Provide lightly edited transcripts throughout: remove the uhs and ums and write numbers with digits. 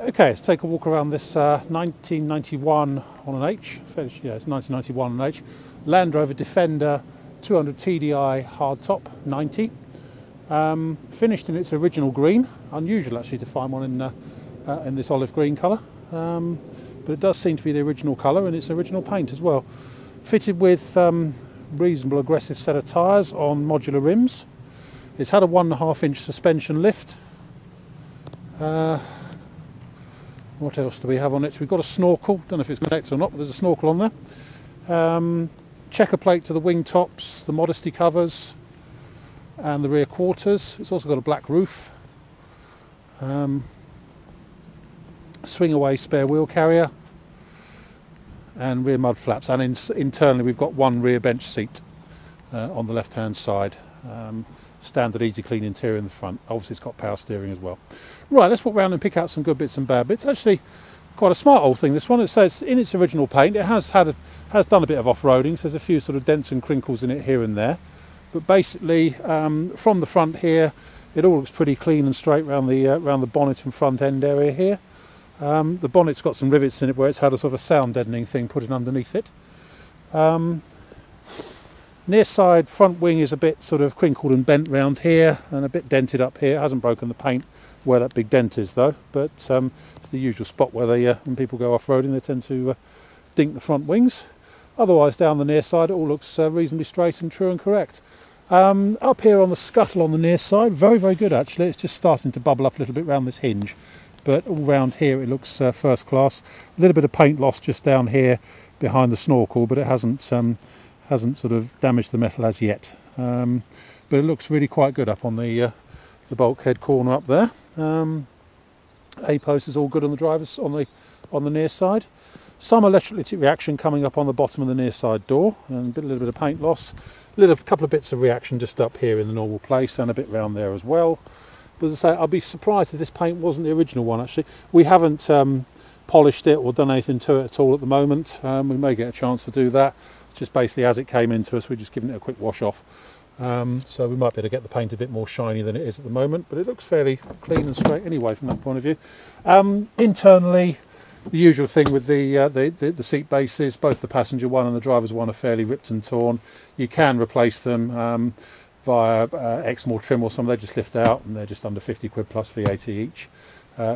Okay, let's take a walk around this 1991 on an H. Yeah, it's 1991 on an H. Land Rover Defender 200 TDI hardtop 90. Finished in its original green. Unusual actually to find one in this olive green colour. But it does seem to be the original colour and its original paint as well. Fitted with reasonable aggressive set of tyres on modular rims. It's had a 1.5 inch suspension lift. What else do we have on it? We've got a snorkel. Don't know if it's connected or not, but there's a snorkel on there. Checker plate to the wing tops, the modesty covers and the rear quarters. It's also got a black roof. Swing away spare wheel carrier and rear mud flaps, and internally we've got one rear bench seat on the left hand side. Standard easy clean interior in the front. Obviously it's got power steering as well. Right, let's walk around and pick out some good bits and bad bits. Actually quite a smart old thing, this one. It says in its original paint it has done a bit of off-roading, so there's a few sort of dents and crinkles in it here and there, but basically from the front here it all looks pretty clean and straight around the bonnet and front end area here. The bonnet's got some rivets in it where it's had a sort of sound deadening thing put in underneath it. Near side front wing is a bit sort of crinkled and bent round here and a bit dented up here. It hasn't broken the paint where that big dent is though, but it's the usual spot where when people go off-roading they tend to dink the front wings. Otherwise down the near side it all looks reasonably straight and true and correct. Up here on the scuttle on the near side, very, very good actually. It's just starting to bubble up a little bit around this hinge, but all round here it looks first class. A little bit of paint loss just down here behind the snorkel, but it hasn't sort of damaged the metal as yet. But it looks really quite good up on the bulkhead corner up there. A-post is all good on the driver's on the near side. Some electrolytic reaction coming up on the bottom of the near side door, and a little bit of paint loss. A couple of bits of reaction just up here in the normal place, and a bit round there as well. But as I say, I'd be surprised if this paint wasn't the original one actually. We haven't polished it or done anything to it at all at the moment. We may get a chance to do that. It's just basically as it came into us, we're just giving it a quick wash off. So we might be able to get the paint a bit more shiny than it is at the moment, but it looks fairly clean and straight anyway from that point of view. Internally, the usual thing with the seat bases, both the passenger one and the driver's one are fairly ripped and torn. You can replace them via Exmoor trim or something. They just lift out and they're just under 50 quid plus VAT each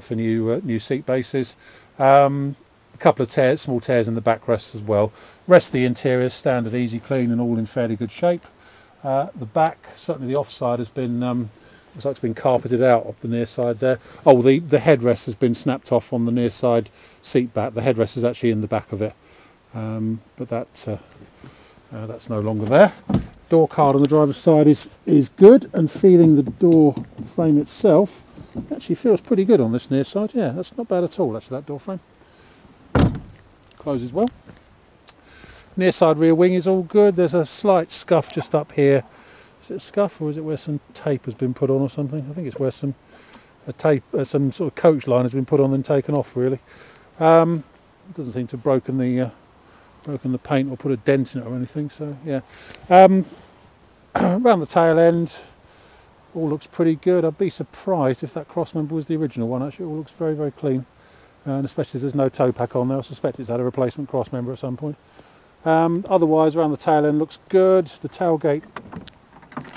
for new seat bases. A couple of small tears in the backrests as well. Rest of the interior standard easy clean and all in fairly good shape. The back, certainly the offside, has been looks like it's been carpeted out up the near side there. Oh, the headrest has been snapped off on the near side seat back. The headrest is actually in the back of it, but that's no longer there. Door card on the driver's side is good, and feeling the door frame itself actually feels pretty good on this near side. Yeah, that's not bad at all actually, that door frame. Closes well. Near side rear wing is all good. There's a slight scuff just up here. Is it a scuff, or is it where some tape has been put on or something? I think it's where some sort of coach line has been put on and taken off really. It doesn't seem to have broken the paint or put a dent in it or anything, so yeah. Around the tail end all looks pretty good. I'd be surprised if that cross member was the original one. Actually it all looks very, very clean. And especially as there's no toe pack on there, I suspect it's had a replacement cross member at some point. Otherwise, around the tail end looks good. The tailgate,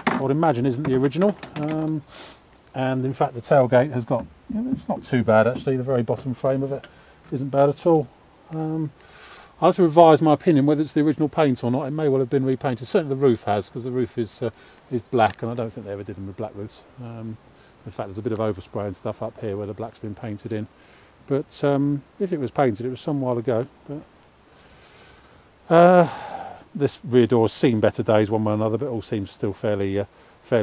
I would imagine, isn't the original. And in fact, the tailgate has got, it's not too bad actually. The very bottom frame of it isn't bad at all. I'll have to revise my opinion whether it's the original paint or not. It may well have been repainted. Certainly the roof has, because the roof is black, and I don't think they ever did them with black roofs. In fact, there's a bit of overspray and stuff up here where the black's been painted in. But if it was painted, it was some while ago. But this rear door has seen better days one way or another, but it all seems still fairly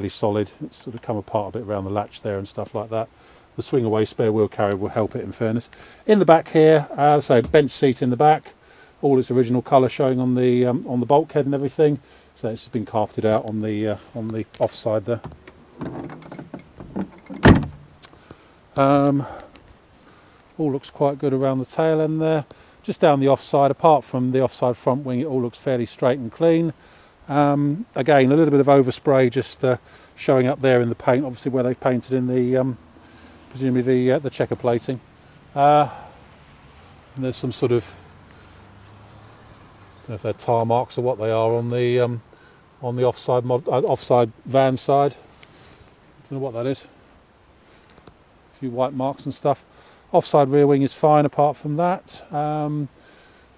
solid. It's sort of come apart a bit around the latch there and stuff like that. The swing away spare wheel carrier will help it, in fairness. In the back here, so bench seat in the back, all its original colour showing on the bulkhead and everything. So it's just been carpeted out on the offside there. All looks quite good around the tail end there. Just down the offside, apart from the offside front wing, it all looks fairly straight and clean. Again, a little bit of overspray just showing up there in the paint, obviously where they've painted in the presumably the checker plating. And there's some sort of, I don't know if they're tar marks or what they are on the offside van side. Don't know what that is. A few white marks and stuff. Offside rear wing is fine apart from that.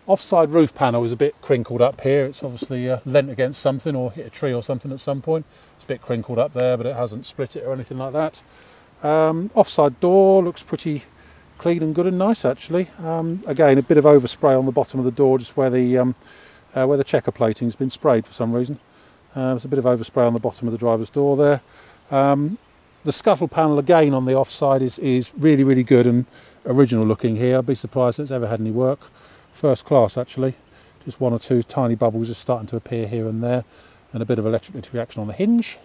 Offside roof panel is a bit crinkled up here. It's obviously leant against something or hit a tree or something at some point. It's a bit crinkled up there, but it hasn't split it or anything like that. Offside door looks pretty clean and good and nice actually. Again, a bit of overspray on the bottom of the door, just where the checker plating has been sprayed for some reason. There's a bit of overspray on the bottom of the driver's door there. The scuttle panel again on the offside is really, really good and original looking here. I'd be surprised if it's ever had any work. First class actually. Just one or two tiny bubbles just starting to appear here and there, and a bit of electric reaction on the hinge.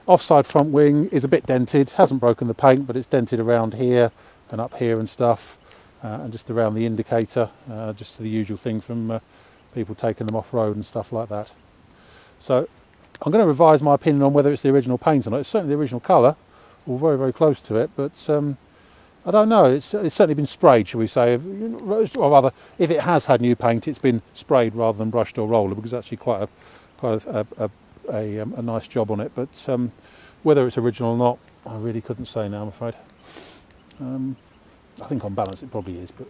Offside front wing is a bit dented, hasn't broken the paint, but it's dented around here and up here and stuff, and just around the indicator, just the usual thing from people taking them off-road and stuff like that. So I'm going to revise my opinion on whether it's the original paint or not. It's certainly the original colour, or very, very close to it, but I don't know. It's certainly been sprayed, shall we say, or rather, if it has had new paint, it's been sprayed rather than brushed or roller, because it's actually quite a nice job on it. But whether it's original or not, I really couldn't say now, I'm afraid. I think on balance it probably is, but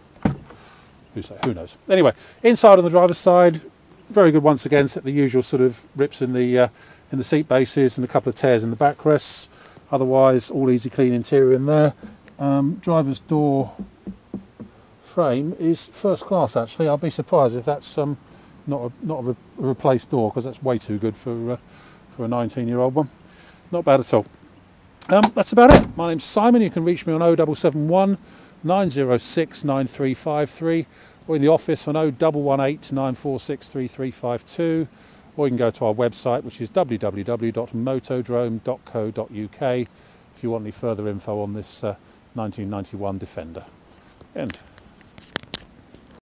who knows. Anyway, inside on the driver's side, very good once again. Set the usual sort of rips in the seat bases and a couple of tears in the backrests. Otherwise, all easy clean interior in there. Driver's door frame is first class actually. I'll be surprised if that's not a replaced door, because that's way too good for a 19-year-old one. Not bad at all. That's about it. My name's Simon. You can reach me on 0771 906 9353, or in the office on 0118 946 3352, or you can go to our website, which is www.motodrome.co.uk, if you want any further info on this 1991 Defender. End.